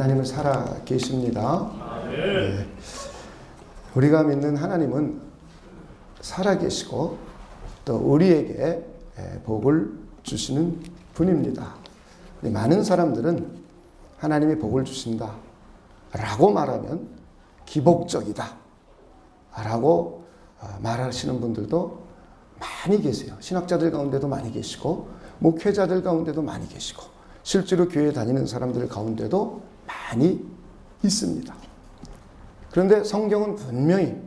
하나님은 살아 계십니다. 네. 우리가 믿는 하나님은 살아 계시고 또 우리에게 복을 주시는 분입니다. 많은 사람들은 하나님이 복을 주신다 라고 말하면 기복적이다 라고 말하시는 분들도 많이 계세요. 신학자들 가운데도 많이 계시고 목회자들 가운데도 많이 계시고 실제로 교회 다니는 사람들 가운데도 많이 있습니다. 그런데 성경은 분명히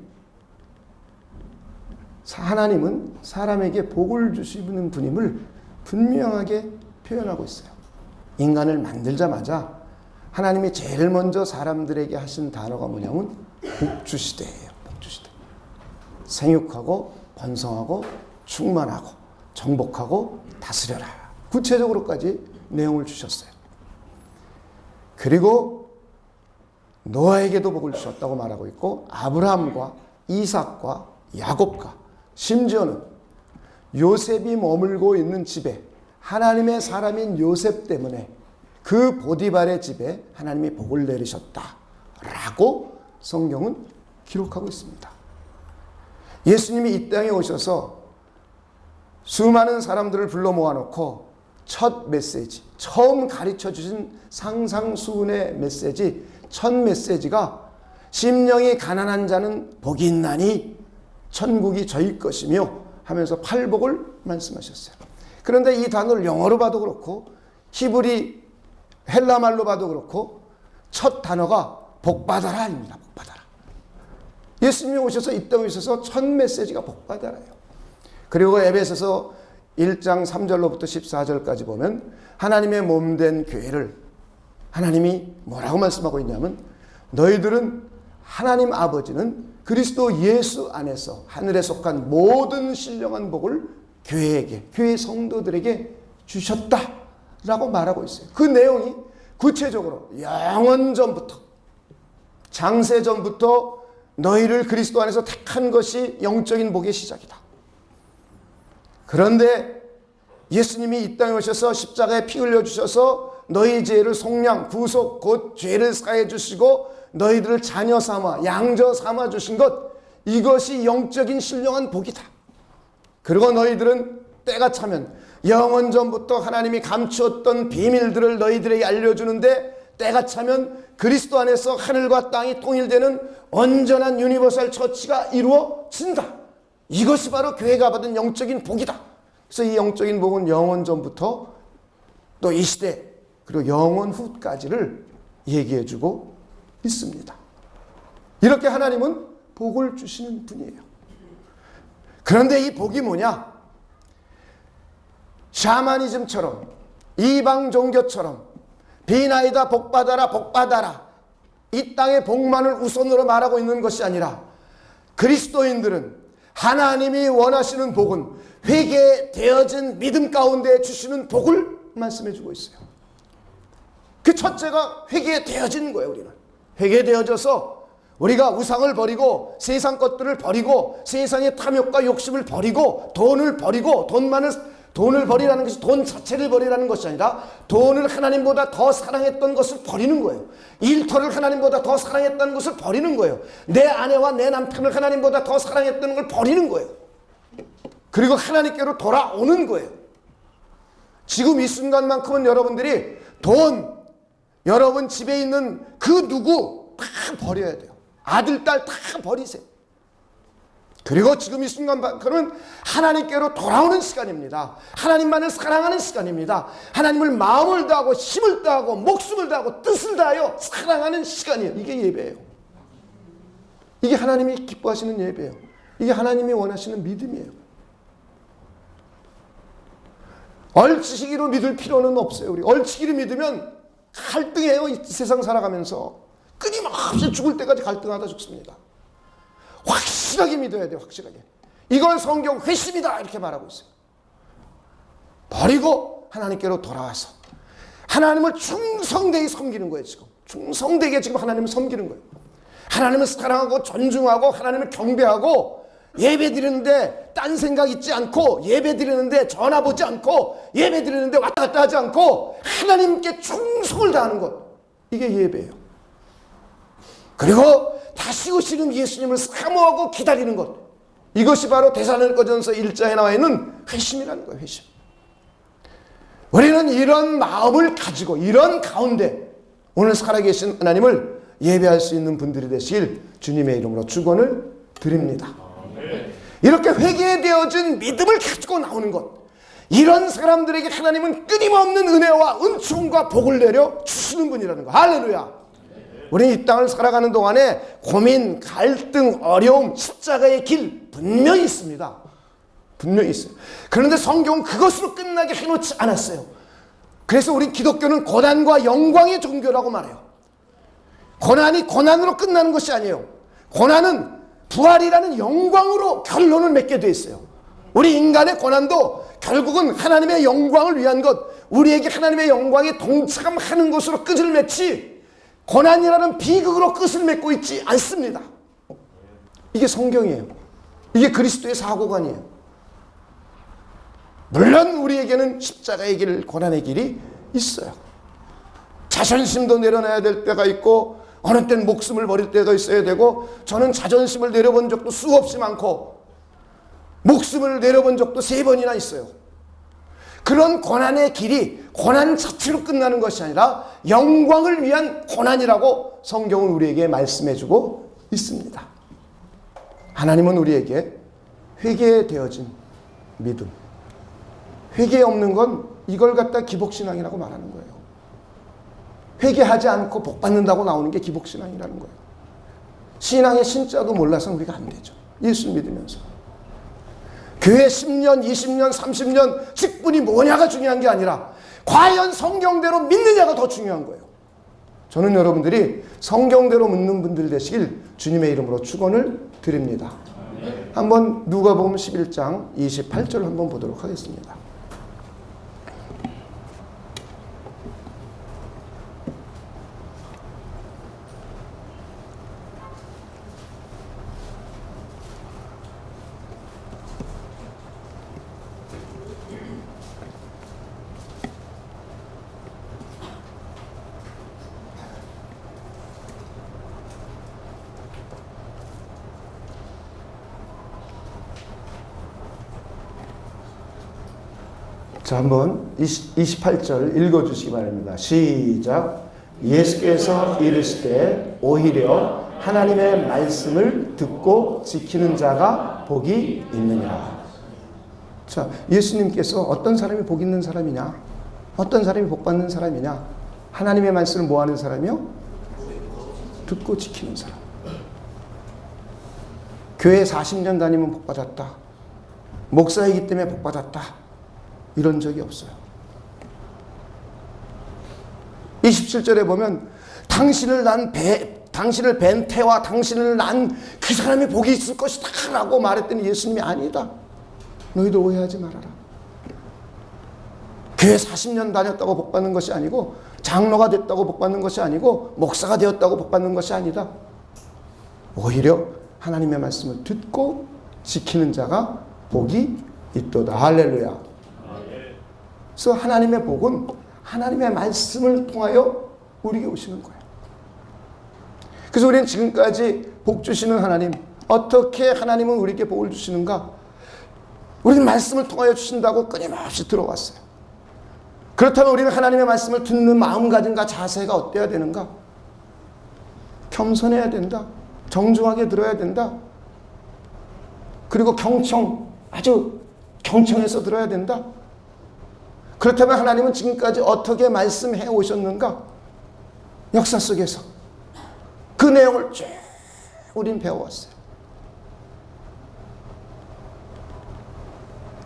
하나님은 사람에게 복을 주시는 분임을 분명하게 표현하고 있어요. 인간을 만들자마자 하나님이 제일 먼저 사람들에게 하신 단어가 뭐냐면 복주시대예요. 복주시대. 생육하고 번성하고 충만하고 정복하고 다스려라. 구체적으로까지 내용을 주셨어요. 그리고 노아에게도 복을 주셨다고 말하고 있고 아브라함과 이삭과 야곱과 심지어는 요셉이 머물고 있는 집에 하나님의 사람인 요셉 때문에 그 보디발의 집에 하나님이 복을 내리셨다라고 성경은 기록하고 있습니다. 예수님이 이 땅에 오셔서 수많은 사람들을 불러 모아놓고 첫 메시지, 처음 가르쳐 주신 상상수훈의 메시지, 첫 메시지가 심령이 가난한 자는 복이 있나니 천국이 저희 것이며 하면서 팔복을 말씀하셨어요. 그런데 이 단어를 영어로 봐도 그렇고 히브리 헬라말로 봐도 그렇고 첫 단어가 복받아라입니다. 복받아라. 예수님이 오셔서 이 땅에 오셔서 첫 메시지가 복받아라예요. 그리고 에베소서 1장 3절로부터 14절까지 보면 하나님의 몸된 교회를 하나님이 뭐라고 말씀하고 있냐면 너희들은 하나님 아버지는 그리스도 예수 안에서 하늘에 속한 모든 신령한 복을 교회에게, 교회 성도들에게 주셨다라고 말하고 있어요. 그 내용이 구체적으로 영원전부터 장세전부터 너희를 그리스도 안에서 택한 것이 영적인 복의 시작이다. 그런데 예수님이 이 땅에 오셔서 십자가에 피 흘려주셔서 너희 죄를 속량, 구속, 곧 죄를 사해 주시고 너희들을 자녀 삼아, 양저 삼아 주신 것, 이것이 영적인 신령한 복이다. 그리고 너희들은 때가 차면 영원전부터 하나님이 감추었던 비밀들을 너희들에게 알려주는데 때가 차면 그리스도 안에서 하늘과 땅이 통일되는 온전한 유니버설 처치가 이루어진다. 이것이 바로 교회가 받은 영적인 복이다. 그래서 이 영적인 복은 영원전부터 또 이 시대 그리고 영원 후까지를 얘기해주고 있습니다. 이렇게 하나님은 복을 주시는 분이에요. 그런데 이 복이 뭐냐? 샤머니즘처럼 이방 종교처럼 비나이다 복받아라 복받아라 이 땅의 복만을 우선으로 말하고 있는 것이 아니라 그리스도인들은 하나님이 원하시는 복은 회개되어진 믿음 가운데 주시는 복을 말씀해 주고 있어요. 그 첫째가 회개되어지는 거예요. 우리는 회개되어져서 우리가 우상을 버리고 세상 것들을 버리고 세상의 탐욕과 욕심을 버리고 돈을 버리고 돈을 버리라는 것이 돈 자체를 버리라는 것이 아니라 돈을 하나님보다 더 사랑했던 것을 버리는 거예요. 일터를 하나님보다 더 사랑했다는 것을 버리는 거예요. 내 아내와 내 남편을 하나님보다 더 사랑했다는 걸 버리는 거예요. 그리고 하나님께로 돌아오는 거예요. 지금 이 순간만큼은 여러분들이 돈, 여러분 집에 있는 그 누구 다 버려야 돼요. 아들, 딸 다 버리세요. 그리고 지금 이 순간만큼은 하나님께로 돌아오는 시간입니다. 하나님만을 사랑하는 시간입니다. 하나님을 마음을 다하고 힘을 다하고 목숨을 다하고 뜻을 다하여 사랑하는 시간이에요. 이게 예배예요. 이게 하나님이 기뻐하시는 예배예요. 이게 하나님이 원하시는 믿음이에요. 얼치기로 믿을 필요는 없어요. 우리 얼치기로 믿으면 갈등해요. 이 세상 살아가면서 끊임없이 죽을 때까지 갈등하다 죽습니다. 확실하게 믿어야 돼요. 확실하게. 이건 성경 회심이다 이렇게 말하고 있어요. 버리고 하나님께로 돌아와서 하나님을 충성되게 섬기는 거예요. 지금 충성되게 지금 하나님을 섬기는 거예요. 하나님을 사랑하고 존중하고 하나님을 경배하고 예배드리는데 딴 생각 있지 않고 예배드리는데 전화 보지 않고 예배드리는데 왔다 갔다 하지 않고 하나님께 충성을 다하는 것. 이게 예배예요. 그리고 다시 오시는 예수님을 사모하고 기다리는 것. 이것이 바로 데살로니가전서 1장에 나와 있는 회심이라는 거예요. 회심. 우리는 이런 마음을 가지고 이런 가운데 오늘 살아계신 하나님을 예배할 수 있는 분들이 되실 주님의 이름으로 축원을 드립니다. 이렇게 회개되어진 믿음을 가지고 나오는 것. 이런 사람들에게 하나님은 끊임없는 은혜와 은총과 복을 내려 주시는 분이라는 거. 할렐루야. 우리는 이 땅을 살아가는 동안에 고민, 갈등, 어려움, 십자가의 길 분명히 있습니다. 분명히 있어요. 그런데 성경은 그것으로 끝나게 해놓지 않았어요. 그래서 우리 기독교는 고난과 영광의 종교라고 말해요. 고난이 고난으로 끝나는 것이 아니에요. 고난은 부활이라는 영광으로 결론을 맺게 돼 있어요. 우리 인간의 고난도 결국은 하나님의 영광을 위한 것, 우리에게 하나님의 영광에 동참하는 것으로 끝을 맺지 고난이라는 비극으로 끝을 맺고 있지 않습니다. 이게 성경이에요. 이게 그리스도의 사고관이에요. 물론 우리에게는 십자가의 길, 고난의 길이 있어요. 자존심도 내려놔야 될 때가 있고 어느 땐 목숨을 버릴 때가 있어야 되고, 저는 자존심을 내려본 적도 수없이 많고 목숨을 내려본 적도 3번이나 있어요. 그런 고난의 길이 고난 자체로 끝나는 것이 아니라 영광을 위한 고난이라고 성경은 우리에게 말씀해주고 있습니다. 하나님은 우리에게 회개되어진 믿음, 회개 없는 건 이걸 갖다 기복신앙이라고 말하는 거예요. 회개하지 않고 복 받는다고 나오는 게 기복신앙이라는 거예요. 신앙의 신자도 몰라서 우리가 안 되죠. 예수 믿으면서. 교회 10년, 20년, 30년 직분이 뭐냐가 중요한 게 아니라 과연 성경대로 믿느냐가 더 중요한 거예요. 저는 여러분들이 성경대로 묻는 분들 되시길 주님의 이름으로 축원을 드립니다. 한번 누가복음 11장 28절 한번 보도록 하겠습니다. 자, 한번 28절 읽어주시기 바랍니다. 시작. 예수께서 이르시되 오히려 하나님의 말씀을 듣고 지키는 자가 복이 있느니라. 자, 예수님께서 어떤 사람이 복 있는 사람이냐? 어떤 사람이 복 받는 사람이냐? 하나님의 말씀을 뭐 하는 사람이요? 듣고 지키는 사람. 교회 40년 다니면 복 받았다. 목사이기 때문에 복 받았다. 이런 적이 없어요. 27절에 보면 당신을 뵌 태와 당신을 난 그 사람이 복이 있을 것이다 라고 말했더니 예수님이 아니다. 너희들 오해하지 말아라. 교회 40년 다녔다고 복 받는 것이 아니고, 장로가 됐다고 복 받는 것이 아니고, 목사가 되었다고 복 받는 것이 아니다. 오히려 하나님의 말씀을 듣고 지키는 자가 복이 있도다. 할렐루야. 그래서 하나님의 복은 하나님의 말씀을 통하여 우리에게 오시는 거예요. 그래서 우리는 지금까지 복 주시는 하나님, 어떻게 하나님은 우리에게 복을 주시는가? 우리는 말씀을 통하여 주신다고 끊임없이 들어왔어요. 그렇다면 우리는 하나님의 말씀을 듣는 마음가짐과 자세가 어때야 되는가? 겸손해야 된다. 정중하게 들어야 된다. 그리고 아주 경청해서 들어야 된다. 그렇다면 하나님은 지금까지 어떻게 말씀해 오셨는가? 역사 속에서 그 내용을 쭉 우린 배워왔어요.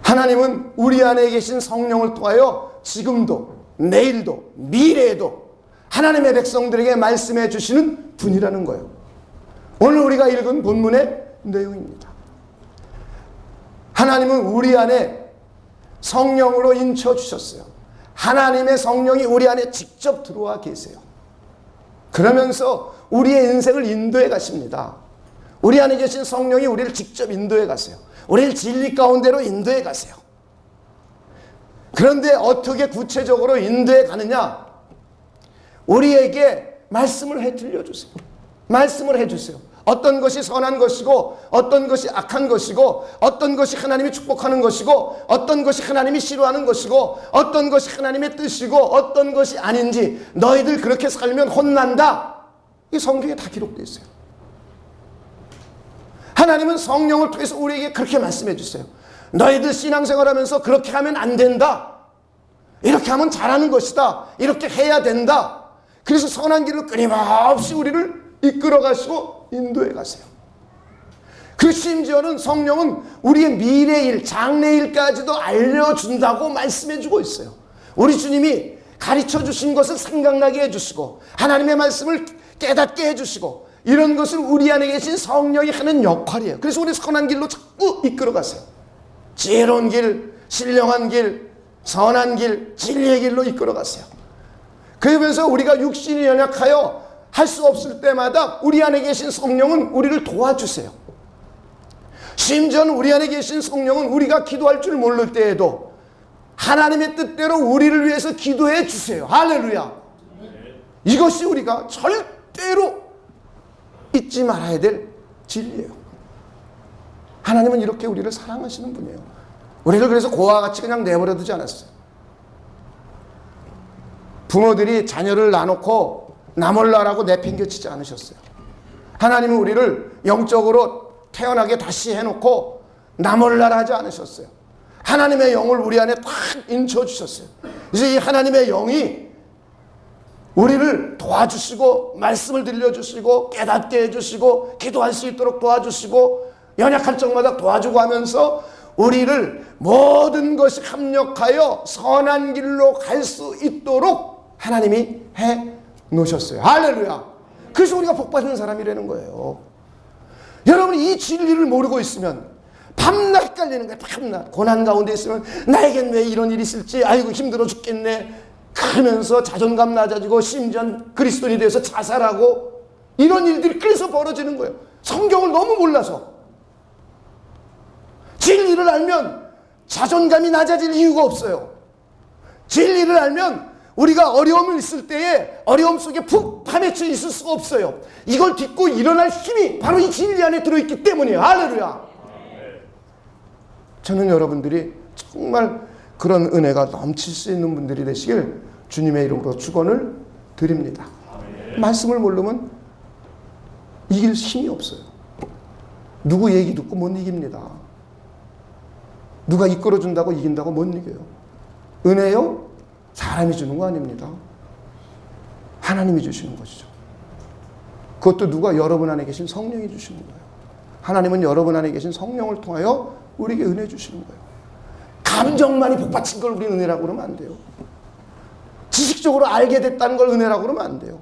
하나님은 우리 안에 계신 성령을 통하여 지금도, 내일도, 미래에도 하나님의 백성들에게 말씀해 주시는 분이라는 거예요. 오늘 우리가 읽은 본문의 내용입니다. 하나님은 우리 안에 성령으로 인쳐 주셨어요. 하나님의 성령이 우리 안에 직접 들어와 계세요. 그러면서 우리의 인생을 인도해 가십니다. 우리 안에 계신 성령이 우리를 직접 인도해 가세요. 우리를 진리 가운데로 인도해 가세요. 그런데 어떻게 구체적으로 인도해 가느냐? 우리에게 말씀을 해 들려주세요. 말씀을 해주세요. 어떤 것이 선한 것이고 어떤 것이 악한 것이고 어떤 것이 하나님이 축복하는 것이고 어떤 것이 하나님이 싫어하는 것이고 어떤 것이 하나님의 뜻이고 어떤 것이 아닌지 너희들 그렇게 살면 혼난다. 이 성경에 다 기록되어 있어요. 하나님은 성령을 통해서 우리에게 그렇게 말씀해 주세요. 너희들 신앙생활하면서 그렇게 하면 안 된다. 이렇게 하면 잘하는 것이다. 이렇게 해야 된다. 그래서 선한 길로 끊임없이 우리를 이끌어 가시고 인도해 가세요. 그 심지어는 성령은 우리의 미래일, 장래일까지도 알려준다고 말씀해 주고 있어요. 우리 주님이 가르쳐 주신 것을 생각나게 해주시고 하나님의 말씀을 깨닫게 해주시고 이런 것을 우리 안에 계신 성령이 하는 역할이에요. 그래서 우리 선한 길로 자꾸 이끌어 가세요. 지혜로운 길, 신령한 길, 선한 길, 진리의 길로 이끌어 가세요. 그러면서 우리가 육신이 연약하여 할 수 없을 때마다 우리 안에 계신 성령은 우리를 도와주세요. 심지어는 우리 안에 계신 성령은 우리가 기도할 줄 모를 때에도 하나님의 뜻대로 우리를 위해서 기도해 주세요. 할렐루야. 이것이 우리가 절대로 잊지 말아야 될 진리예요. 하나님은 이렇게 우리를 사랑하시는 분이에요. 우리를 그래서 고아와 같이 그냥 내버려 두지 않았어요. 부모들이 자녀를 놔놓고 나 몰라라고 내팽개치지 않으셨어요. 하나님은 우리를 영적으로 태어나게 다시 해놓고 나 몰라라 하지 않으셨어요. 하나님의 영을 우리 안에 딱 인쳐주셨어요. 이제 이 하나님의 영이 우리를 도와주시고 말씀을 들려주시고 깨닫게 해주시고 기도할 수 있도록 도와주시고 연약할 적마다 도와주고 하면서 우리를 모든 것이 합력하여 선한 길로 갈 수 있도록 하나님이 해 놓으셨어요. 할렐루야. 그래서 우리가 복받는 사람이라는 거예요. 여러분이 이 진리를 모르고 있으면 밤낮 헷갈리는 거예요. 밤낮 고난 가운데 있으면 나에겐 왜 이런 일이 있을지 아이고 힘들어 죽겠네 그러면서 자존감 낮아지고 심지어 그리스도인이 돼서 자살하고 이런 일들이 그래서 벌어지는 거예요. 성경을 너무 몰라서. 진리를 알면 자존감이 낮아질 이유가 없어요. 진리를 알면 우리가 어려움을 있을 때에 어려움 속에 푹 파헤쳐 있을 수가 없어요. 이걸 딛고 일어날 힘이 바로 이 진리 안에 들어있기 때문이에요. 할렐루야. 저는 여러분들이 정말 그런 은혜가 넘칠 수 있는 분들이 되시길 주님의 이름으로 축원을 드립니다. 말씀을 모르면 이길 힘이 없어요. 누구 얘기 듣고 못 이깁니다. 누가 이끌어준다고 이긴다고 못 이겨요. 은혜요? 사람이 주는 거 아닙니다. 하나님이 주시는 것이죠. 그것도 누가? 여러분 안에 계신 성령이 주시는 거예요. 하나님은 여러분 안에 계신 성령을 통하여 우리에게 은혜 주시는 거예요. 감정만이 복받친 걸 우리는 은혜라고 그러면 안 돼요. 지식적으로 알게 됐다는 걸 은혜라고 그러면 안 돼요.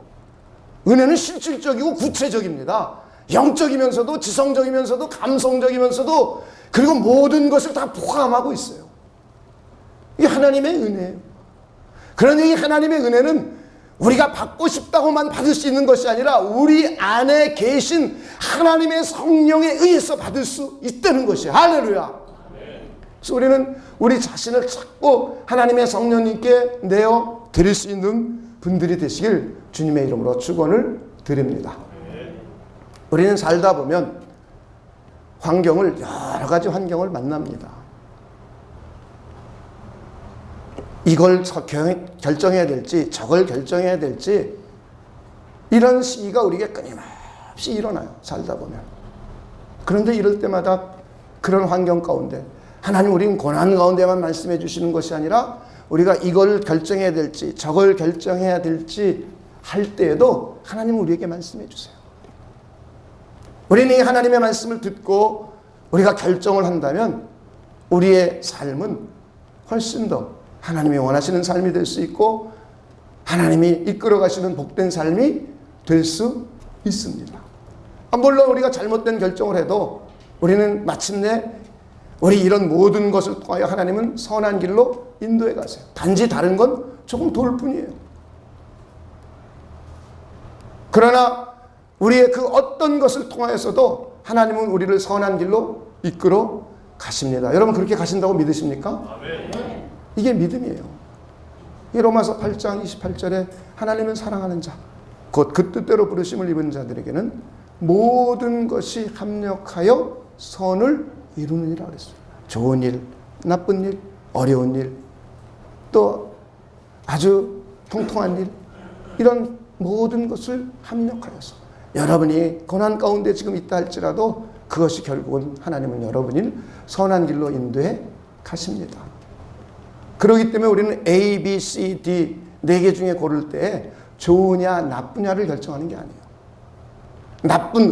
은혜는 실질적이고 구체적입니다. 영적이면서도 지성적이면서도 감성적이면서도 그리고 모든 것을 다 포함하고 있어요. 이게 하나님의 은혜예요. 그러니 이 하나님의 은혜는 우리가 받고 싶다고만 받을 수 있는 것이 아니라 우리 안에 계신 하나님의 성령에 의해서 받을 수 있다는 것이에요. 할렐루야. 그래서 우리는 우리 자신을 자꾸 하나님의 성령님께 내어 드릴 수 있는 분들이 되시길 주님의 이름으로 축원을 드립니다. 우리는 살다 보면 환경을 여러 가지 환경을 만납니다. 이걸 결정해야 될지 저걸 결정해야 될지 이런 시기가 우리에게 끊임없이 일어나요. 살다 보면. 그런데 이럴 때마다 그런 환경 가운데 하나님 우리는 고난 가운데만 말씀해 주시는 것이 아니라 우리가 이걸 결정해야 될지 저걸 결정해야 될지 할 때에도 하나님은 우리에게 말씀해 주세요. 우리는 이 하나님의 말씀을 듣고 우리가 결정을 한다면 우리의 삶은 훨씬 더 하나님이 원하시는 삶이 될 수 있고 하나님이 이끌어 가시는 복된 삶이 될 수 있습니다. 물론 우리가 잘못된 결정을 해도 우리는 마침내 우리 이런 모든 것을 통하여 하나님은 선한 길로 인도해 가세요. 단지 다른 건 조금 도울 뿐이에요. 그러나 우리의 그 어떤 것을 통하여서도 하나님은 우리를 선한 길로 이끌어 가십니다. 여러분 그렇게 가신다고 믿으십니까? 이게 믿음이에요. 이 로마서 8장 28절에 하나님을 사랑하는 자 곧 그 뜻대로 부르심을 입은 자들에게는 모든 것이 합력하여 선을 이루느니라 그랬어요. 좋은 일, 나쁜 일, 어려운 일, 또 아주 통통한 일, 이런 모든 것을 합력하여서 여러분이 고난 가운데 지금 있다 할지라도 그것이 결국은 하나님은 여러분을 선한 길로 인도해 가십니다. 그렇기 때문에 우리는 A, B, C, D 4개 중에 고를 때 좋으냐 나쁘냐를 결정하는 게 아니에요.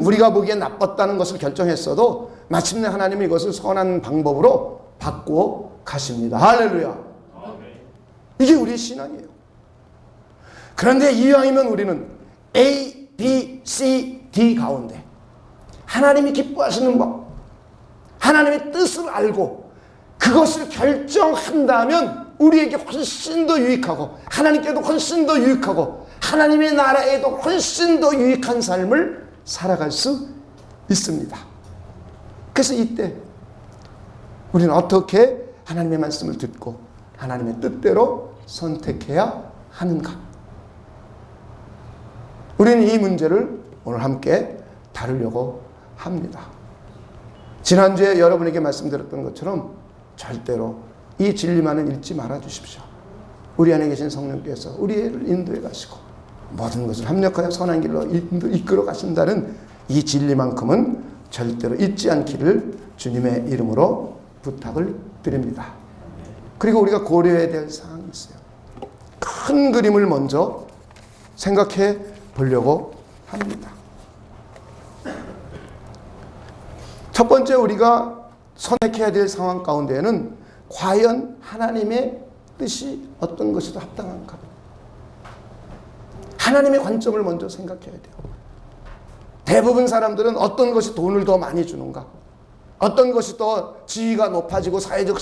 우리가 보기에 나빴다는 것을 결정했어도 마침내 하나님이 이것을 선한 방법으로 바꾸어 가십니다. 할렐루야. 이게 우리의 신앙이에요. 그런데 이왕이면 우리는 A, B, C, D 가운데 하나님이 기뻐하시는 법, 하나님의 뜻을 알고 그것을 결정한다면 우리에게 훨씬 더 유익하고 하나님께도 훨씬 더 유익하고 하나님의 나라에도 훨씬 더 유익한 삶을 살아갈 수 있습니다. 그래서 이때 우리는 어떻게 하나님의 말씀을 듣고 하나님의 뜻대로 선택해야 하는가? 우리는 이 문제를 오늘 함께 다루려고 합니다. 지난주에 여러분에게 말씀드렸던 것처럼 절대로 이 진리만은 읽지 말아 주십시오. 우리 안에 계신 성령께서 우리를 인도해 가시고 모든 것을 합력하여 선한 길로 이끌어 가신다는 이 진리만큼은 절대로 잊지 않기를 주님의 이름으로 부탁을 드립니다. 그리고 우리가 고려해야 될 사항이 있어요. 큰 그림을 먼저 생각해 보려고 합니다. 첫 번째 우리가 선택해야 될 상황 가운데에는 과연 하나님의 뜻이 어떤 것이 더 합당한가? 하나님의 관점을 먼저 생각해야 돼요. 대부분 사람들은 어떤 것이 돈을 더 많이 주는가? 어떤 것이 더 지위가 높아지고 사회적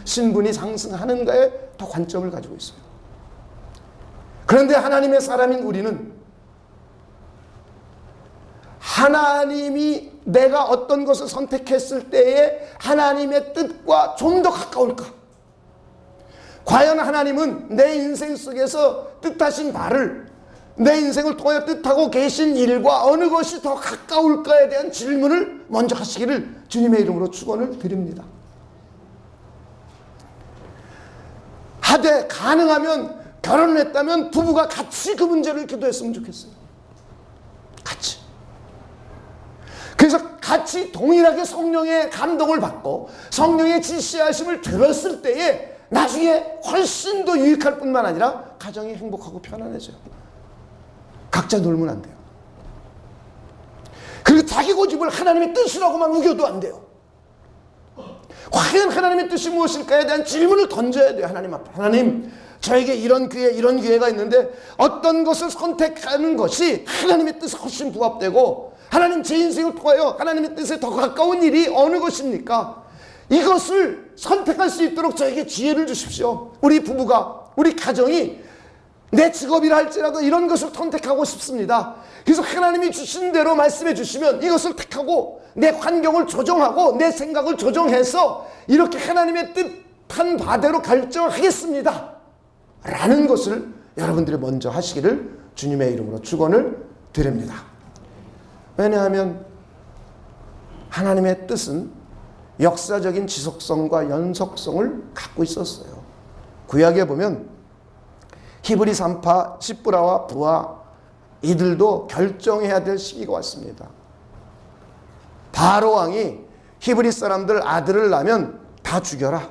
신분이 상승하는가에 더 관점을 가지고 있어요. 그런데 하나님의 사람인 우리는 하나님이 내가 어떤 것을 선택했을 때에 하나님의 뜻과 좀 더 가까울까? 과연 하나님은 내 인생 속에서 뜻하신 바를 내 인생을 통하여 뜻하고 계신 일과 어느 것이 더 가까울까에 대한 질문을 먼저 하시기를 주님의 이름으로 축원을 드립니다. 하되 가능하면 결혼을 했다면 부부가 같이 그 문제를 기도했으면 좋겠어요. 같이. 그래서 같이 동일하게 성령의 감동을 받고 성령의 지시하심을 들었을 때에 나중에 훨씬 더 유익할 뿐만 아니라 가정이 행복하고 편안해져요. 각자 놀면 안 돼요. 그리고 자기 고집을 하나님의 뜻이라고만 우겨도 안 돼요. 과연 하나님의 뜻이 무엇일까에 대한 질문을 던져야 돼요. 하나님 앞에. 하나님, 저에게 이런 기회가 있는데 어떤 것을 선택하는 것이 하나님의 뜻에 훨씬 부합되고 하나님 제 인생을 통하여 하나님의 뜻에 더 가까운 일이 어느 것입니까? 이것을 선택할 수 있도록 저에게 지혜를 주십시오. 우리 부부가, 우리 가정이 내 직업이라 할지라도 이런 것을 선택하고 싶습니다. 그래서 하나님이 주신 대로 말씀해 주시면 이것을 택하고 내 환경을 조정하고 내 생각을 조정해서 이렇게 하나님의 뜻한 바대로 결정하겠습니다. 라는 것을 여러분들이 먼저 하시기를 주님의 이름으로 축원을 드립니다. 왜냐하면 하나님의 뜻은 역사적인 지속성과 연속성을 갖고 있었어요. 구약에 보면 히브리 산파 시브라와 부하 이들도 결정해야 될 시기가 왔습니다. 바로 왕이 히브리 사람들 아들을 낳으면 다 죽여라.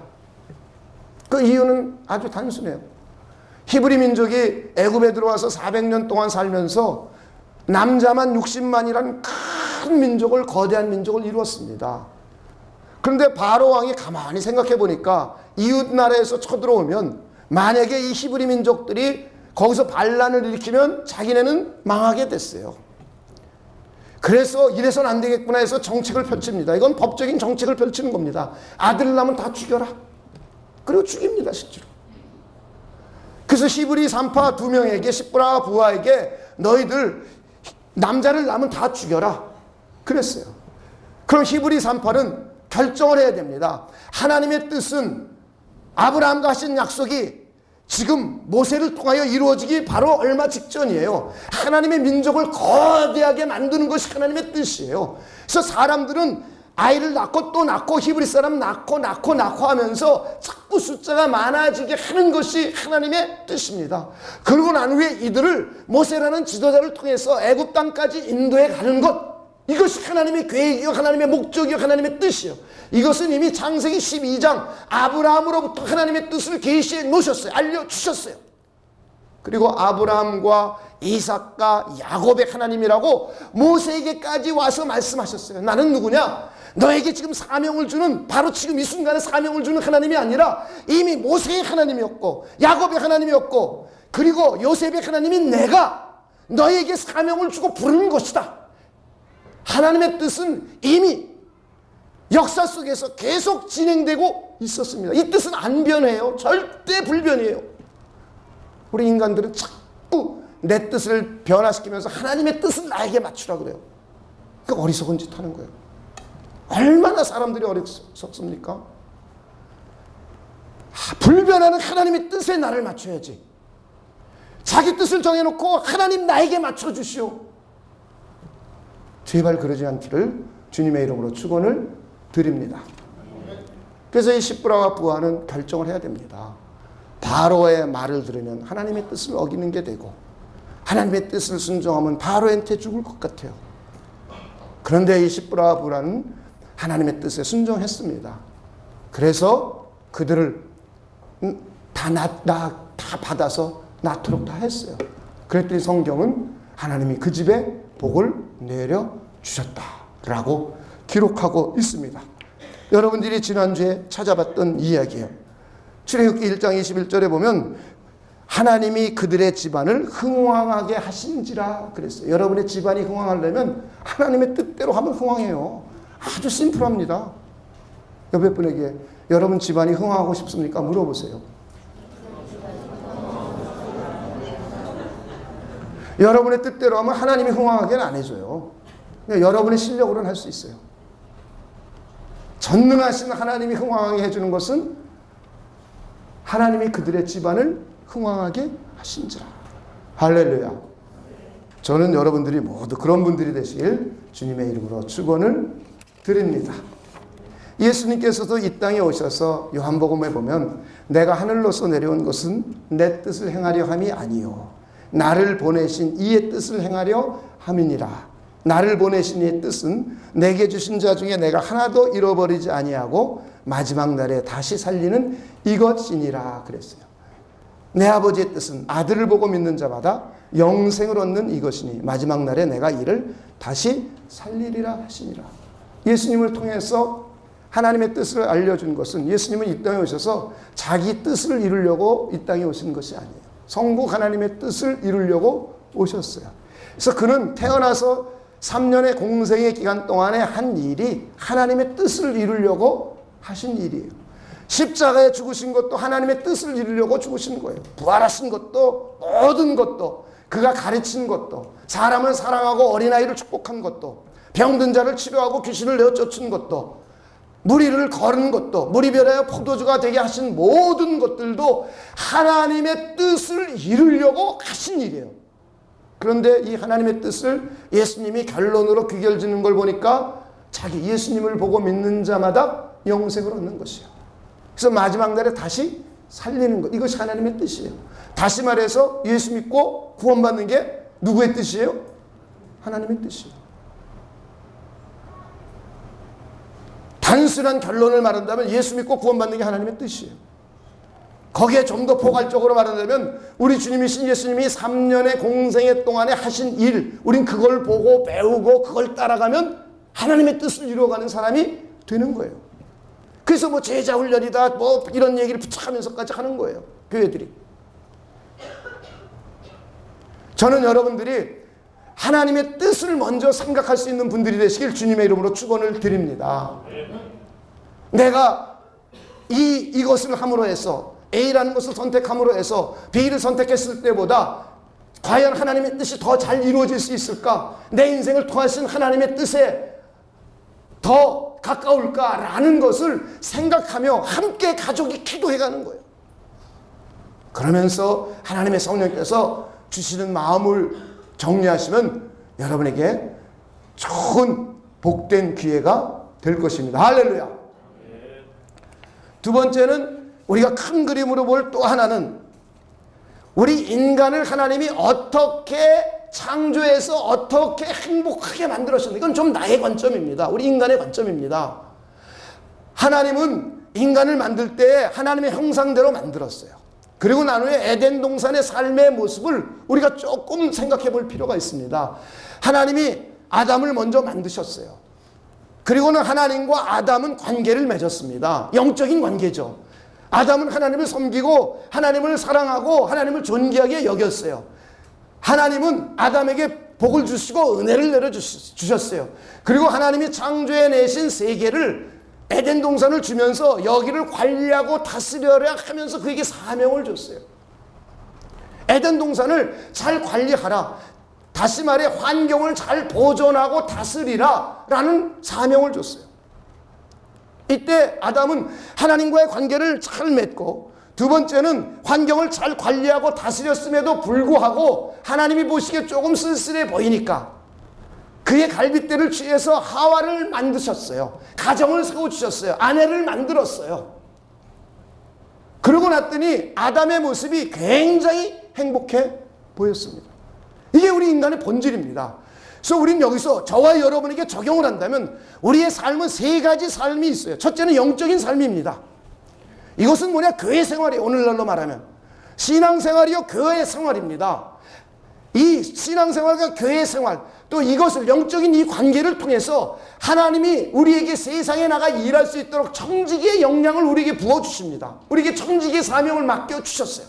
그 이유는 아주 단순해요. 히브리 민족이 애굽에 들어와서 400년 동안 살면서 남자만 60만이라는 큰 민족을, 거대한 민족을 이루었습니다. 그런데 바로 왕이 가만히 생각해 보니까 이웃 나라에서 쳐들어오면 만약에 이 히브리 민족들이 거기서 반란을 일으키면 자기네는 망하게 됐어요. 그래서 이래서는 안 되겠구나 해서 정책을 펼칩니다. 이건 법적인 정책을 펼치는 겁니다. 아들을 낳으면 다 죽여라. 그리고 죽입니다, 실제로. 그래서 히브리 산파 2명에게 시브라와 부하에게 너희들 남자를 낳으면 다 죽여라. 그랬어요. 그럼 히브리 산파는 결정을 해야 됩니다. 하나님의 뜻은 아브라함과 하신 약속이 지금 모세를 통하여 이루어지기 바로 얼마 직전이에요. 하나님의 민족을 거대하게 만드는 것이 하나님의 뜻이에요. 그래서 사람들은 아이를 낳고 또 낳고 히브리 사람 낳고 하면서 자꾸 숫자가 많아지게 하는 것이 하나님의 뜻입니다. 그러고 난 후에 이들을 모세라는 지도자를 통해서 애굽 땅까지 인도해 가는 것, 이것이 하나님의 계획이요, 하나님의 목적이요, 하나님의 뜻이요. 이것은 이미 창세기 12장 아브라함으로부터 하나님의 뜻을 계시해 놓으셨어요. 알려주셨어요. 그리고 아브라함과 이삭과 야곱의 하나님이라고 모세에게까지 와서 말씀하셨어요. 나는 누구냐? 너에게 지금 사명을 주는, 바로 지금 이 순간에 사명을 주는 하나님이 아니라 이미 모세의 하나님이었고 야곱의 하나님이었고 그리고 요셉의 하나님인 내가 너에게 사명을 주고 부르는 것이다. 하나님의 뜻은 이미 역사 속에서 계속 진행되고 있었습니다. 이 뜻은 안 변해요. 절대 불변이에요. 우리 인간들은 자꾸 내 뜻을 변화시키면서 하나님의 뜻을 나에게 맞추라 그래요. 그 어리석은 짓 하는 거예요. 얼마나 사람들이 어리석습니까? 불변하는 하나님의 뜻에 나를 맞춰야지. 자기 뜻을 정해놓고 하나님 나에게 맞춰주시오. 제발 그러지 않기를 주님의 이름으로 축원을 드립니다. 그래서 이 시브라와 부하는 결정을 해야 됩니다. 바로의 말을 들으면 하나님의 뜻을 어기는 게 되고 하나님의 뜻을 순종하면 바로한테 죽을 것 같아요. 그런데 이 시브라와 부하는 하나님의 뜻에 순종했습니다. 그래서 그들을 다 받아서 낳도록 다 했어요. 그랬더니 성경은 하나님이 그 집에 복을 내려주셨다라고 기록하고 있습니다. 여러분들이 지난주에 찾아봤던 이야기예요. 출애굽기 1장 21절에 보면 하나님이 그들의 집안을 흥왕하게 하신지라 그랬어요. 여러분의 집안이 흥왕하려면 하나님의 뜻대로 하면 흥왕해요. 아주 심플합니다. 옆에 분에게 여러분 집안이 흥왕하고 싶습니까? 물어보세요. 여러분의 뜻대로 하면 하나님이 흥왕하게는 안 해줘요. 여러분의 실력으로는 할 수 있어요. 전능하신 하나님이 흥왕하게 해주는 것은 하나님이 그들의 집안을 흥왕하게 하신지라. 할렐루야. 저는 여러분들이 모두 그런 분들이 되시길 주님의 이름으로 축원을 드립니다. 예수님께서도 이 땅에 오셔서 요한복음에 보면 내가 하늘로서 내려온 것은 내 뜻을 행하려 함이 아니요 나를 보내신 이의 뜻을 행하려 함이니라. 나를 보내신 이의 뜻은 내게 주신 자 중에 내가 하나도 잃어버리지 아니하고 마지막 날에 다시 살리는 이것이니라 그랬어요. 내 아버지의 뜻은 아들을 보고 믿는 자마다 영생을 얻는 이것이니 마지막 날에 내가 이를 다시 살리리라 하시니라. 예수님을 통해서 하나님의 뜻을 알려준 것은 예수님은 이 땅에 오셔서 자기 뜻을 이루려고 이 땅에 오신 것이 아니에요. 성국 하나님의 뜻을 이루려고 오셨어요. 그래서 그는 태어나서 3년의 공생의 기간 동안에 한 일이 하나님의 뜻을 이루려고 하신 일이에요. 십자가에 죽으신 것도 하나님의 뜻을 이루려고 죽으신 거예요. 부활하신 것도 모든 것도 그가 가르친 것도 사람을 사랑하고 어린아이를 축복한 것도 병든 자를 치료하고 귀신을 내어 쫓은 것도 무리를 거는 것도 무리별하여 포도주가 되게 하신 모든 것들도 하나님의 뜻을 이루려고 하신 일이에요. 그런데 이 하나님의 뜻을 예수님이 결론으로 귀결짓는 걸 보니까 자기 예수님을 보고 믿는 자마다 영생을 얻는 것이에요. 그래서 마지막 날에 다시 살리는 것, 이것이 하나님의 뜻이에요. 다시 말해서 예수 믿고 구원받는 게 누구의 뜻이에요? 하나님의 뜻이에요. 단순한 결론을 말한다면 예수 믿고 구원받는 게 하나님의 뜻이에요. 거기에 좀 더 포괄적으로 말한다면 우리 주님이신 예수님이 3년의 공생애 동안에 하신 일, 우린 그걸 보고 배우고 그걸 따라가면 하나님의 뜻을 이루어가는 사람이 되는 거예요. 그래서 뭐 제자 훈련이다 뭐 이런 얘기를 부착하면서까지 하는 거예요. 교회들이. 저는 여러분들이 하나님의 뜻을 먼저 생각할 수 있는 분들이 되시길 주님의 이름으로 축원을 드립니다. 내가 이것을 함으로 해서 A라는 것을 선택함으로 해서 B를 선택했을 때보다 과연 하나님의 뜻이 더 잘 이루어질 수 있을까? 내 인생을 통하신 하나님의 뜻에 더 가까울까라는 것을 생각하며 함께 가족이 기도해가는 거예요. 그러면서 하나님의 성령께서 주시는 마음을 정리하시면 여러분에게 좋은 복된 기회가 될 것입니다. 할렐루야. 두 번째는 우리가 큰 그림으로 볼 또 하나는 우리 인간을 하나님이 어떻게 창조해서 어떻게 행복하게 만들었는가. 이건 좀 나의 관점입니다. 우리 인간의 관점입니다. 하나님은 인간을 만들 때 하나님의 형상대로 만들었어요. 그리고 난 후에 에덴 동산의 삶의 모습을 우리가 조금 생각해 볼 필요가 있습니다. 하나님이 아담을 먼저 만드셨어요. 그리고는 하나님과 아담은 관계를 맺었습니다. 영적인 관계죠. 아담은 하나님을 섬기고 하나님을 사랑하고 하나님을 존귀하게 여겼어요. 하나님은 아담에게 복을 주시고 은혜를 내려주셨어요. 그리고 하나님이 창조해내신 세계를 에덴 동산을 주면서 여기를 관리하고 다스려야 하면서 그에게 사명을 줬어요. 에덴 동산을 잘 관리하라. 다시 말해 환경을 잘 보존하고 다스리라 라는 사명을 줬어요. 이때 아담은 하나님과의 관계를 잘 맺고, 두 번째는 환경을 잘 관리하고 다스렸음에도 불구하고 하나님이 보시기에 조금 쓸쓸해 보이니까 그의 갈빗대를 취해서 하와를 만드셨어요. 가정을 세워주셨어요. 아내를 만들었어요. 그러고 났더니 아담의 모습이 굉장히 행복해 보였습니다. 이게 우리 인간의 본질입니다. 그래서 우리는 여기서 저와 여러분에게 적용을 한다면 우리의 삶은 세 가지 삶이 있어요. 첫째는 영적인 삶입니다. 이것은 뭐냐? 교회 생활이에요. 오늘날로 말하면 신앙생활이요 교회 생활입니다. 이 신앙생활과 교회 생활, 또 이것을 영적인 이 관계를 통해서 하나님이 우리에게 세상에 나가 일할 수 있도록 청지기의 역량을 우리에게 부어주십니다. 우리에게 청지기의 사명을 맡겨주셨어요.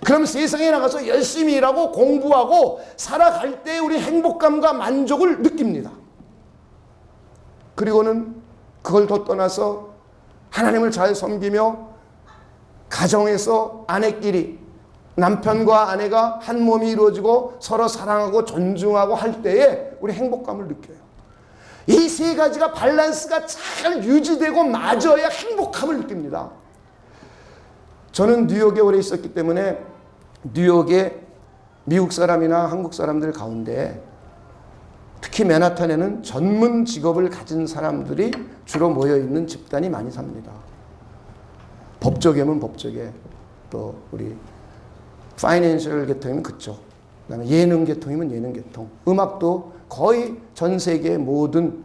그럼 세상에 나가서 열심히 일하고 공부하고 살아갈 때 우리 행복감과 만족을 느낍니다. 그리고는 그걸 더 떠나서 하나님을 잘 섬기며 가정에서 아내끼리, 남편과 아내가 한 몸이 이루어지고 서로 사랑하고 존중하고 할 때에 우리 행복감을 느껴요. 이 세 가지가 밸런스가 잘 유지되고 맞아야 행복함을 느낍니다. 저는 뉴욕에 오래 있었기 때문에 뉴욕에 미국 사람이나 한국 사람들 가운데 특히 맨하탄에는 전문 직업을 가진 사람들이 주로 모여있는 집단이 많이 삽니다. 법조계면 법조계, 또 우리 파이낸셜 계통이면 그쪽, 그다음에 예능 계통이면 예능 계통, 음악도 거의 전 세계의 모든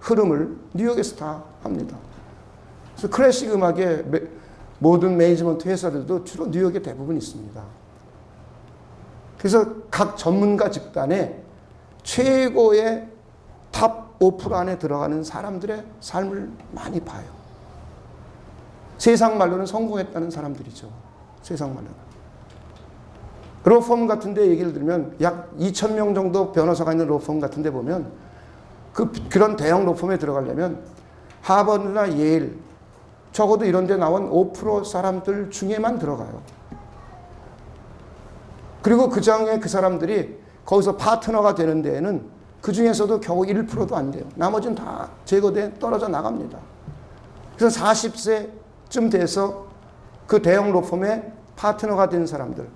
흐름을 뉴욕에서 다 합니다. 그래서 클래식 음악의 모든 매니지먼트 회사들도 주로 뉴욕에 대부분 있습니다. 그래서 각 전문가 집단에 최고의 탑 5% 안에 들어가는 사람들의 삶을 많이 봐요. 세상 말로는 성공했다는 사람들이죠. 세상 말로는. 로펌 같은 데 얘기를 들으면 약 2,000명 정도 변호사가 있는 로펌 같은 데 보면 그런 대형 로펌에 들어가려면 하버드나 예일, 적어도 이런 데 나온 5% 사람들 중에만 들어가요. 그리고 그 중에 그 사람들이 거기서 파트너가 되는 데에는 그 중에서도 겨우 1%도 안 돼요. 나머지는 다 제거돼 떨어져 나갑니다. 그래서 40세쯤 돼서 그 대형 로펌의 파트너가 된 사람들,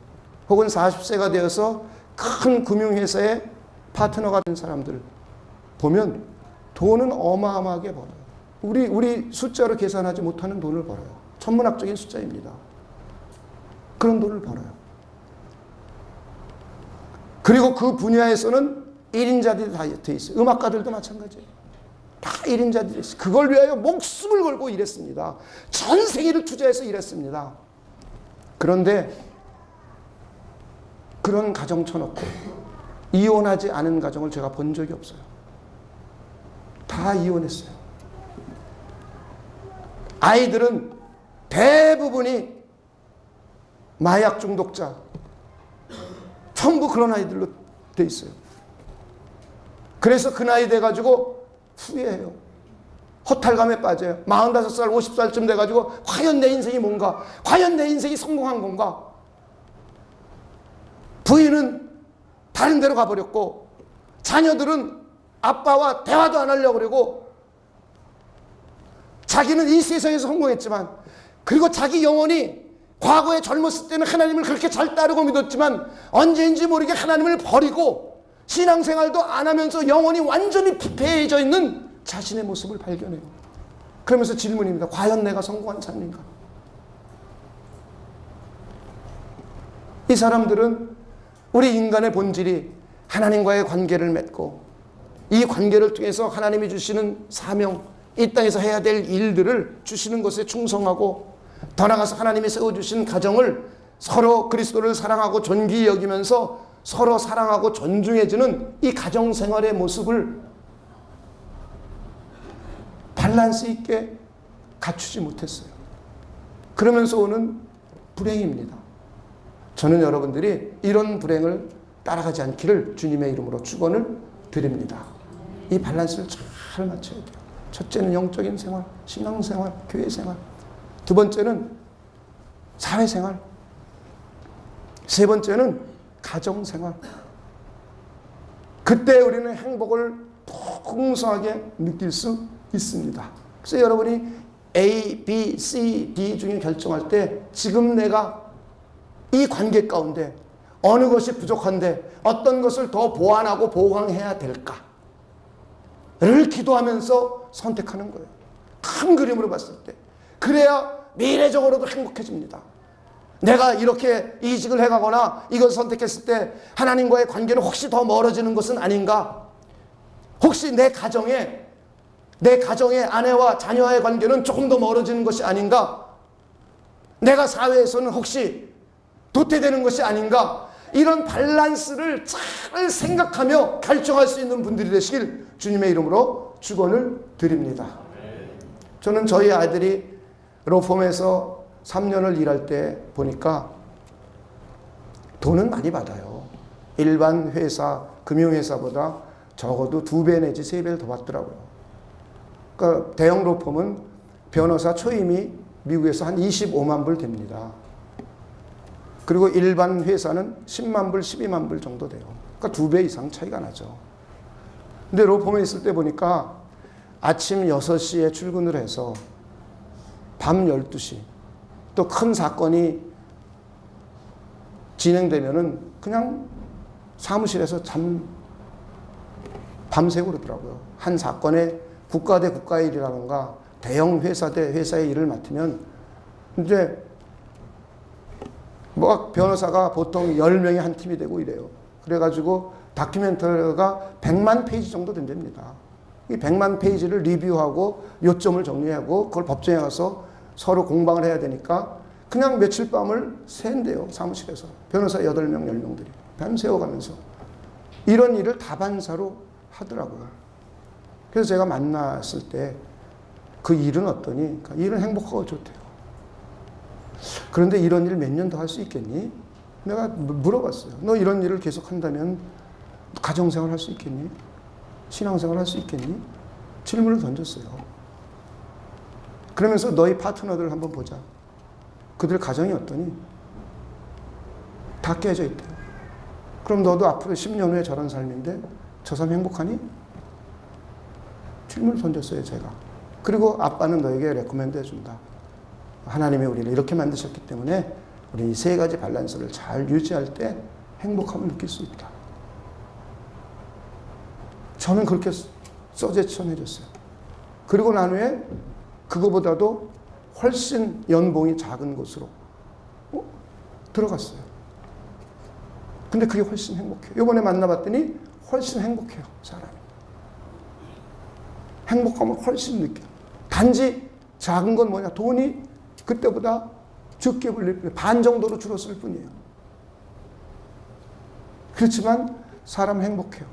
혹은 40세가 되어서 큰 금융회사의 파트너가 된 사람들 보면 돈은 어마어마하게 벌어요. 우리 숫자로 계산하지 못하는 돈을 벌어요. 천문학적인 숫자입니다. 그런 돈을 벌어요. 그리고 그 분야에서는 1인자들이 다 돼 있어요. 음악가들도 마찬가지예요. 다 1인자들이 있어요. 그걸 위하여 목숨을 걸고 일했습니다. 전 생애를 투자해서 일했습니다. 그런데 그런 가정 쳐놓고 이혼하지 않은 가정을 제가 본 적이 없어요. 다 이혼했어요. 아이들은 대부분이 마약 중독자, 전부 그런 아이들로 돼 있어요. 그래서 그 나이 돼가지고 후회해요. 허탈감에 빠져요. 45살, 50살쯤 돼가지고 과연 내 인생이 뭔가? 과연 내 인생이 성공한 건가? 부인은 다른 데로 가버렸고 자녀들은 아빠와 대화도 안 하려고 그러고 자기는 이 세상에서 성공했지만 그리고 자기 영혼이 과거에 젊었을 때는 하나님을 그렇게 잘 따르고 믿었지만 언제인지 모르게 하나님을 버리고 신앙생활도 안 하면서 영혼이 완전히 부패해져 있는 자신의 모습을 발견해요. 그러면서 질문입니다. 과연 내가 성공한 삶인가? 이 사람들은 우리 인간의 본질이 하나님과의 관계를 맺고 이 관계를 통해서 하나님이 주시는 사명, 이 땅에서 해야 될 일들을 주시는 것에 충성하고 더 나아가서 하나님이 세워주신 가정을 서로 그리스도를 사랑하고 존귀히 여기면서 서로 사랑하고 존중해주는 이 가정생활의 모습을 밸런스 있게 갖추지 못했어요. 그러면서 오는 불행입니다. 저는 여러분들이 이런 불행을 따라가지 않기를 주님의 이름으로 축원을 드립니다. 이 밸런스를 잘 맞춰야 돼요. 첫째는 영적인 생활, 신앙생활, 교회생활. 두 번째는 사회생활. 세 번째는 가정생활. 그때 우리는 행복을 풍성하게 느낄 수 있습니다. 그래서 여러분이 A, B, C, D 중에 결정할 때 지금 내가 이 관계 가운데 어느 것이 부족한데 어떤 것을 더 보완하고 보강해야 될까를 기도하면서 선택하는 거예요. 큰 그림으로 봤을 때. 그래야 미래적으로도 행복해집니다. 내가 이렇게 이직을 해가거나 이것을 선택했을 때 하나님과의 관계는 혹시 더 멀어지는 것은 아닌가? 혹시 내 가정의 아내와 자녀와의 관계는 조금 더 멀어지는 것이 아닌가? 내가 사회에서는 혹시 도태되는 것이 아닌가? 이런 밸런스를 잘 생각하며 결정할 수 있는 분들이 되시길 주님의 이름으로 축원을 드립니다. 저는 저희 아들이 로펌에서 3년을 일할 때 보니까 돈은 많이 받아요. 일반 회사, 금융회사보다 적어도 2배 내지 3배를 더 받더라고요. 그러니까 대형 로펌은 변호사 초임이 미국에서 한 25만 불 됩니다. 그리고 일반 회사는 10만 불, 12만 불 정도 돼요. 그러니까 2배 이상 차이가 나죠. 근데 로펌에 있을 때 보니까 아침 6시에 출근을 해서 밤 12시 또 큰 사건이 진행되면은 그냥 사무실에서 밤새고 그러더라고요. 한 사건에 국가 대 국가의 일이라든가 대형 회사 대 회사의 일을 맡으면 이제 뭐 변호사가 보통 10명이 한 팀이 되고 이래요. 그래가지고 다큐멘터리가 100만 페이지 정도 된답니다. 이 100만 페이지를 리뷰하고 요점을 정리하고 그걸 법정에 가서 서로 공방을 해야 되니까 그냥 며칠 밤을 샌대요. 사무실에서. 변호사 8명, 10명들이. 밤새워가면서. 이런 일을 다반사로 하더라고요. 그래서 제가 만났을 때 그 일은 어떠니? 그러니까 일은 행복하고 좋대요. 그런데 이런 일 몇 년 더 할 수 있겠니? 내가 물어봤어요. 너 이런 일을 계속 한다면 가정생활 할 수 있겠니? 신앙생활 할 수 있겠니? 질문을 던졌어요. 그러면서 너희 파트너들을 한번 보자. 그들 가정이 어떠니? 다 깨져 있대요. 그럼 너도 앞으로 10년 후에 저런 삶인데 저 삶 행복하니? 질문을 던졌어요, 제가. 그리고 아빠는 너에게 레코멘드 해준다. 하나님이 우리를 이렇게 만드셨기 때문에 우리 이 세 가지 밸런스를 잘 유지할 때 행복함을 느낄 수 있다. 저는 그렇게 서제션 해줬어요. 그리고 난 후에 그거보다도 훨씬 연봉이 작은 곳으로 들어갔어요. 근데 그게 훨씬 행복해요. 이번에 만나봤더니 훨씬 행복해요, 사람이. 행복감을 훨씬 느껴요. 단지 작은 건 뭐냐? 돈이 그때보다 적게 불릴 뿐이에요. 반 정도로 줄었을 뿐이에요. 그렇지만 사람은 행복해요.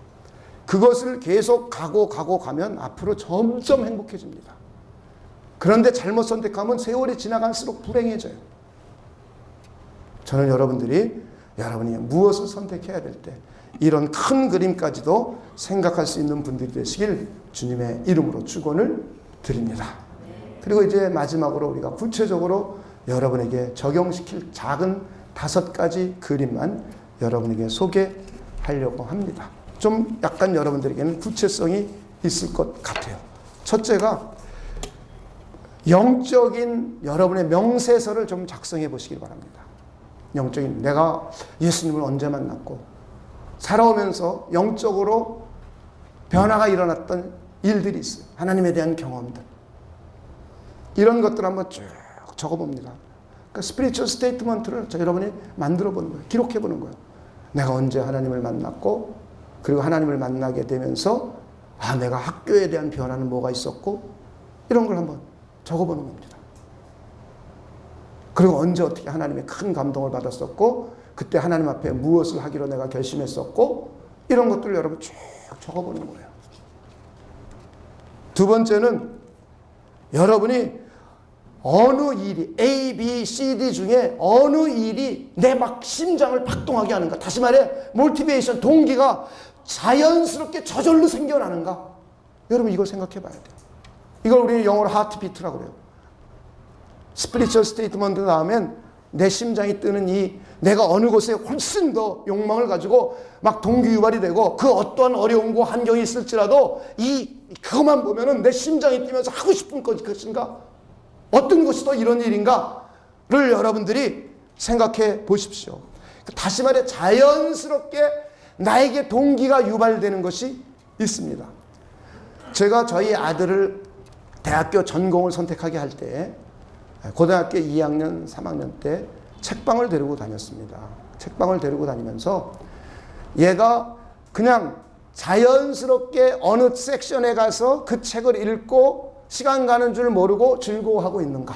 그것을 계속 가면 앞으로 점점 행복해집니다. 그런데 잘못 선택하면 세월이 지나갈수록 불행해져요. 저는 여러분이 무엇을 선택해야 될 때 이런 큰 그림까지도 생각할 수 있는 분들이 되시길 주님의 이름으로 축원을 드립니다. 그리고 이제 마지막으로 우리가 구체적으로 여러분에게 적용시킬 작은 5가지 그림만 여러분에게 소개하려고 합니다. 좀 약간 여러분들에게는 구체성이 있을 것 같아요. 첫째가 영적인 여러분의 명세서를 좀 작성해 보시길 바랍니다. 영적인, 내가 예수님을 언제 만났고 살아오면서 영적으로 변화가 일어났던 일들이 있어요. 하나님에 대한 경험들. 이런 것들 한번 쭉 적어봅니다. 그러니까 스피리추얼 스테이트먼트를 여러분이 만들어 보는 거예요. 기록해 보는 거예요. 내가 언제 하나님을 만났고, 그리고 하나님을 만나게 되면서 내가 학교에 대한 변화는 뭐가 있었고, 이런 걸 한번 적어보는 겁니다. 그리고 언제 어떻게 하나님의 큰 감동을 받았었고, 그때 하나님 앞에 무엇을 하기로 내가 결심했었고, 이런 것들을 여러분 쭉 적어보는 거예요. 두 번째는 여러분이 어느 일이 A, B, C, D 중에 어느 일이 내 막 심장을 박동하게 하는가. 다시 말해 몰티베이션, 동기가 자연스럽게 저절로 생겨나는가. 여러분 이걸 생각해 봐야 돼요. 이걸 우리 영어로 하트비트라고 그래요. 스피리추얼 스테이트먼트 다음엔 내 심장이 뜨는 이 내가 어느 곳에 훨씬 더 욕망을 가지고 막 동기유발이 되고 그 어떠한 어려움과 환경이 있을지라도 그것만 보면은 내 심장이 뛰면서 하고 싶은 것인가? 어떤 것이 더 이런 일인가를 여러분들이 생각해 보십시오. 다시 말해 자연스럽게 나에게 동기가 유발되는 것이 있습니다. 제가 저희 아들을 대학교 전공을 선택하게 할 때 고등학교 2학년, 3학년 때 책방을 데리고 다녔습니다. 책방을 데리고 다니면서 얘가 그냥 자연스럽게 어느 섹션에 가서 그 책을 읽고 시간 가는 줄 모르고 즐거워하고 있는가.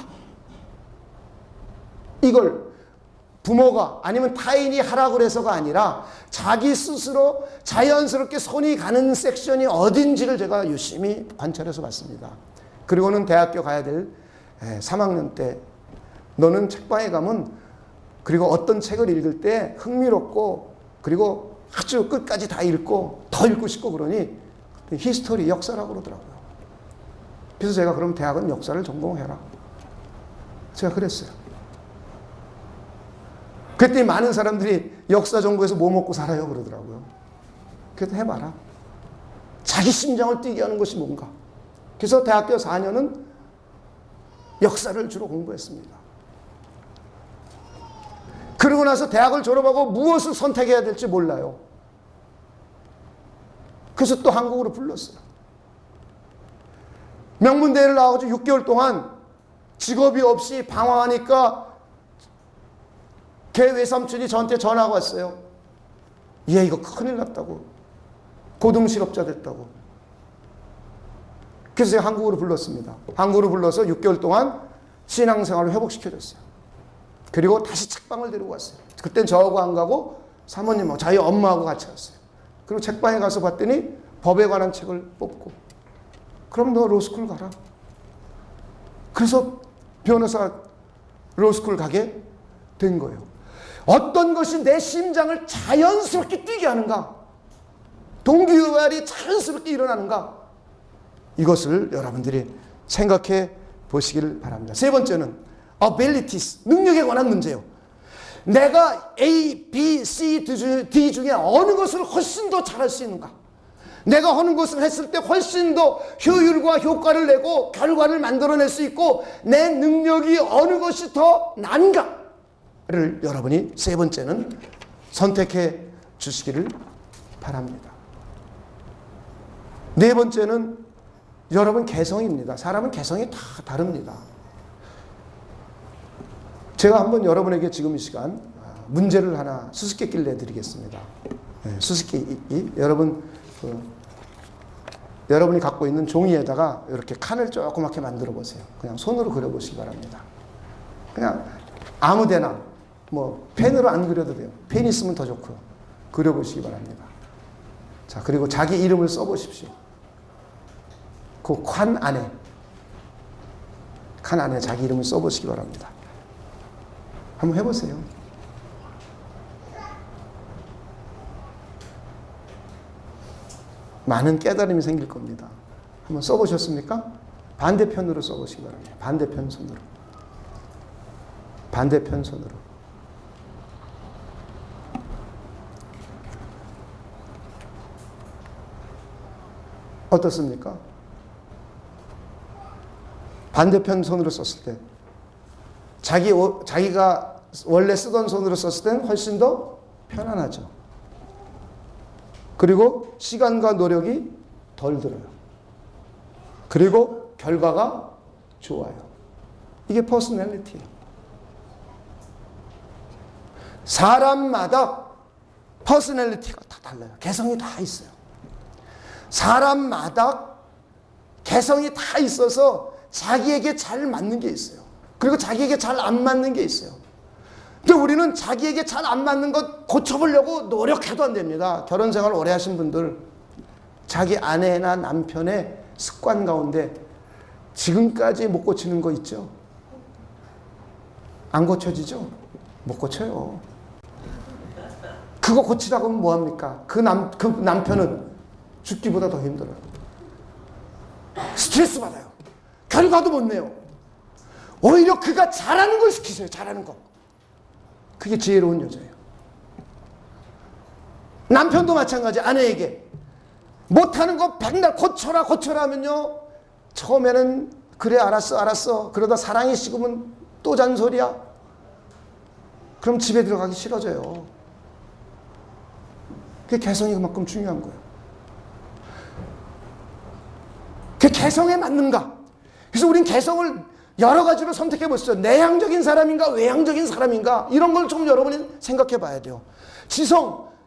이걸 부모가 아니면 타인이 하라고 그래서가 아니라 자기 스스로 자연스럽게 손이 가는 섹션이 어딘지를 제가 유심히 관찰해서 봤습니다. 그리고는 대학교 가야 될 3학년 때 너는 책방에 가면 그리고 어떤 책을 읽을 때 흥미롭고 그리고 아주 끝까지 다 읽고 더 읽고 싶고 그러니 히스토리, 역사라고 그러더라고요. 그래서 제가 그럼 대학은 역사를 전공해라. 제가 그랬어요. 그랬더니 많은 사람들이 역사 전공해서 뭐 먹고 살아요 그러더라고요. 그래도 해봐라. 자기 심장을 뛰게 하는 것이 뭔가. 그래서 대학교 4년은 역사를 주로 공부했습니다. 그러고 나서 대학을 졸업하고 무엇을 선택해야 될지 몰라요. 그래서 또 한국으로 불렀어요. 명문대를 나와가지고 6개월 동안 직업이 없이 방황하니까 걔 외삼촌이 저한테 전화가 왔어요. 얘 이거 큰일 났다고. 고등실업자 됐다고. 그래서 제가 한국으로 불렀습니다. 한국으로 불러서 6개월 동안 신앙생활을 회복시켜줬어요. 그리고 다시 책방을 데리고 왔어요. 그땐 저하고 안 가고 사모님하고 저희 엄마하고 같이 갔어요. 그리고 책방에 가서 봤더니 법에 관한 책을 뽑고 그럼 너 로스쿨 가라. 그래서 변호사 로스쿨 가게 된 거예요. 어떤 것이 내 심장을 자연스럽게 뛰게 하는가? 동기유발이 자연스럽게 일어나는가? 이것을 여러분들이 생각해 보시길 바랍니다. 세 번째는 abilities, 능력에 관한 문제예요. 내가 A, B, C, D 중에 어느 것을 훨씬 더 잘할 수 있는가? 내가 하는 것을 했을 때 훨씬 더 효율과 효과를 내고 결과를 만들어낼 수 있고 내 능력이 어느 것이 더 난가를 여러분이 세 번째는 선택해 주시기를 바랍니다. 네 번째는 여러분 개성입니다. 사람은 개성이 다 다릅니다. 제가 한번 여러분에게 지금 이 시간 문제를 하나 수수께끼를 내드리겠습니다. 수수께끼. 여러분이 갖고 있는 종이에다가 이렇게 칸을 조그맣게 만들어 보세요. 그냥 손으로 그려보시기 바랍니다. 그냥 아무데나 뭐 펜으로 안 그려도 돼요. 펜 있으면 더 좋고요. 그려보시기 바랍니다. 자, 그리고 자기 이름을 써보십시오. 그 칸 안에 자기 이름을 써보시기 바랍니다. 한번 해보세요. 많은 깨달음이 생길 겁니다. 한번 써보셨습니까? 반대편으로 써보시기 바랍니다. 반대편 손으로. 반대편 손으로. 어떻습니까? 반대편 손으로 썼을 때 자기가 원래 쓰던 손으로 썼을 때는 훨씬 더 편안하죠. 그리고 시간과 노력이 덜 들어요. 그리고 결과가 좋아요. 이게 퍼스널리티예요. 사람마다 퍼스널리티가 다 달라요. 개성이 다 있어요. 사람마다 개성이 다 있어서 자기에게 잘 맞는 게 있어요. 그리고 자기에게 잘 안 맞는 게 있어요. 근데 우리는 자기에게 잘 안 맞는 것 고쳐보려고 노력해도 안 됩니다. 결혼 생활 오래 하신 분들, 자기 아내나 남편의 습관 가운데 지금까지 못 고치는 거 있죠? 안 고쳐지죠? 못 고쳐요. 그거 고치라고 하면 뭐합니까? 그 남편은 죽기보다 더 힘들어요. 스트레스 받아요. 결과도 못 내요. 오히려 그가 잘하는 걸 시키세요. 잘하는 거. 그게 지혜로운 여자예요. 남편도 마찬가지. 아내에게 못하는 거 백날 고쳐라 하면요, 처음에는 그래 알았어 그러다 사랑이 식으면 또 잔소리야. 그럼 집에 들어가기 싫어져요. 그게 개성이 그만큼 중요한 거예요. 그 개성에 맞는가? 그래서 우린 개성을 여러 가지로 선택해 보시죠. 내향적인 사람인가 외향적인 사람인가, 이런 걸 좀 여러분이 생각해 봐야 돼요.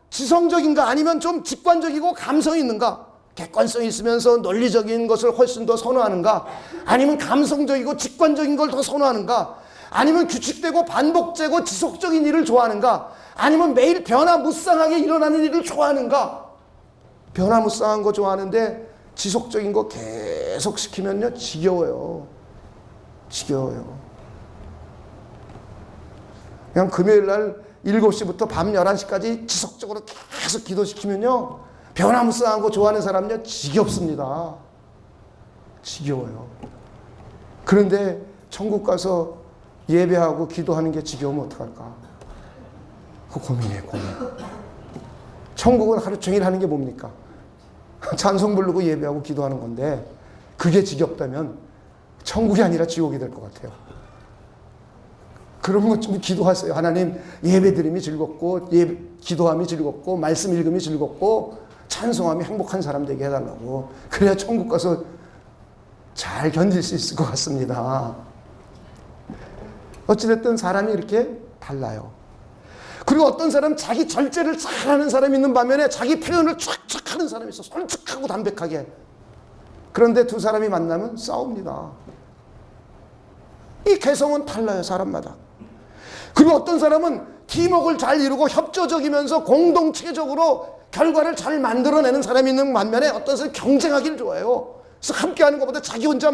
지성적인가 아니면 좀 직관적이고 감성이 있는가? 객관성이 있으면서 논리적인 것을 훨씬 더 선호하는가? 아니면 감성적이고 직관적인 걸 더 선호하는가? 아니면 규칙되고 반복되고 지속적인 일을 좋아하는가? 아니면 매일 변화무쌍하게 일어나는 일을 좋아하는가? 변화무쌍한 거 좋아하는데 지속적인 거 계속 시키면요, 지겨워요. 그냥 금요일 날 7시부터 밤 11시까지 지속적으로 계속 기도시키면요, 변화무쌍한 거 좋아하는 사람은요, 지겹습니다. 지겨워요. 그런데 천국 가서 예배하고 기도하는 게 지겨우면 어떡할까? 그 고민이에요, 고민. 천국은 하루 종일 하는 게 뭡니까? 찬송 부르고 예배하고 기도하는 건데, 그게 지겹다면 천국이 아니라 지옥이 될 것 같아요. 그러면 좀 기도하세요. 하나님, 예배드림이 즐겁고 기도함이 즐겁고 말씀 읽음이 즐겁고 찬송함이 행복한 사람 되게 해달라고. 그래야 천국 가서 잘 견딜 수 있을 것 같습니다. 어찌됐든 사람이 이렇게 달라요. 그리고 어떤 사람 자기 절제를 잘하는 사람이 있는 반면에 자기 표현을 촥촥 하는 사람이 있어. 솔직하고 담백하게. 그런데 두 사람이 만나면 싸웁니다. 이 개성은 달라요, 사람마다. 그리고 어떤 사람은 팀워크를 잘 이루고 협조적이면서 공동체적으로 결과를 잘 만들어내는 사람이 있는 반면에 어떤 사람은 경쟁하기를 좋아해요. 그래서 함께 하는 것보다 자기 혼자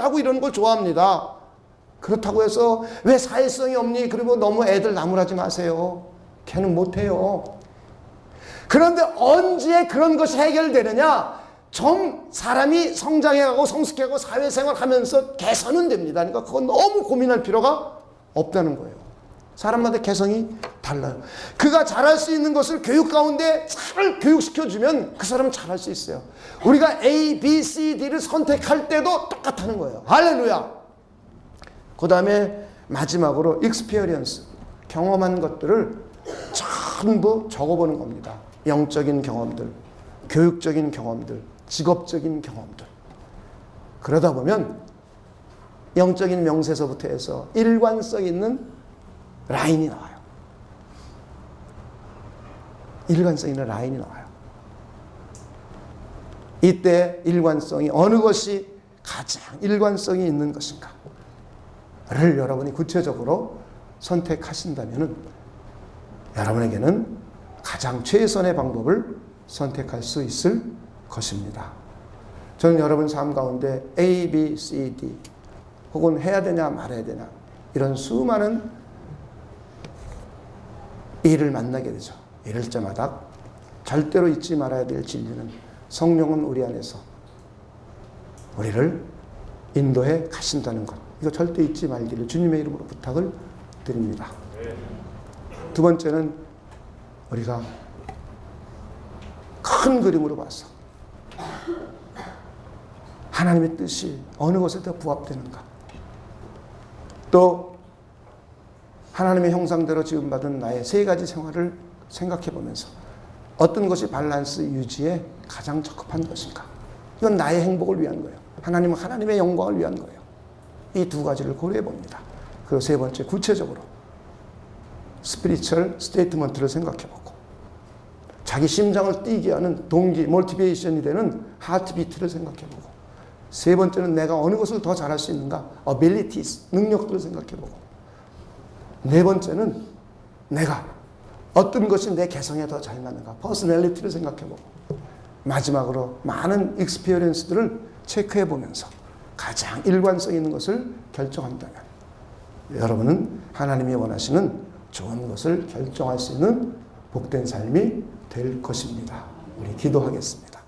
하고 이러는 걸 좋아합니다. 그렇다고 해서 왜 사회성이 없니? 그리고 너무 애들 나무라지 마세요. 걔는 못해요. 그런데 언제 그런 것이 해결되느냐? 좀 사람이 성장해가고 성숙해가고 사회생활 하면서 개선은 됩니다. 그러니까 그건 너무 고민할 필요가 없다는 거예요. 사람마다 개성이 달라요. 그가 잘할 수 있는 것을 교육 가운데 잘 교육시켜주면 그 사람은 잘할 수 있어요. 우리가 A, B, C, D를 선택할 때도 똑같다는 거예요. 할렐루야. 그 다음에 마지막으로 experience, 경험한 것들을 전부 적어보는 겁니다. 영적인 경험들, 교육적인 경험들, 직업적인 경험들. 그러다 보면 영적인 명세서부터 해서 일관성 있는 라인이 나와요. 일관성 있는 라인이 나와요. 이때 일관성이 어느 것이 가장 일관성이 있는 것인가 를 여러분이 구체적으로 선택하신다면 여러분에게는 가장 최선의 방법을 선택할 수 있을 것입니다. 저는 여러분 삶 가운데 A, B, C, D 혹은 해야 되냐 말아야 되냐 이런 수많은 일을 만나게 되죠. 이럴 때마다 절대로 잊지 말아야 될 진리는 성령은 우리 안에서 우리를 인도해 가신다는 것. 이거 절대 잊지 말기를 주님의 이름으로 부탁을 드립니다. 두 번째는 우리가 큰 그림으로 봐서 하나님의 뜻이 어느 것에 더 부합되는가. 또 하나님의 형상대로 지음받은 나의 세 가지 생활을 생각해 보면서 어떤 것이 밸런스 유지에 가장 적합한 것인가? 이건 나의 행복을 위한 거예요. 하나님은 하나님의 영광을 위한 거예요. 이 두 가지를 고려해 봅니다. 그리고 세 번째, 구체적으로 스피리추얼 스테이트먼트를 생각해 보고 자기 심장을 뛰게 하는 동기, 모티베이션이 되는 하트비트를 생각해 보고 세 번째는 내가 어느 것을 더 잘할 수 있는가? abilities, 능력들을 생각해 보고 네 번째는 내가 어떤 것이 내 개성에 더 잘 맞는가? 퍼스널리티를 생각해 보고 마지막으로 많은 익스피리언스들을 체크해 보면서 가장 일관성 있는 것을 결정한다면 여러분은 하나님이 원하시는 좋은 것을 결정할 수 있는 복된 삶이 될 것입니다. 우리 기도하겠습니다.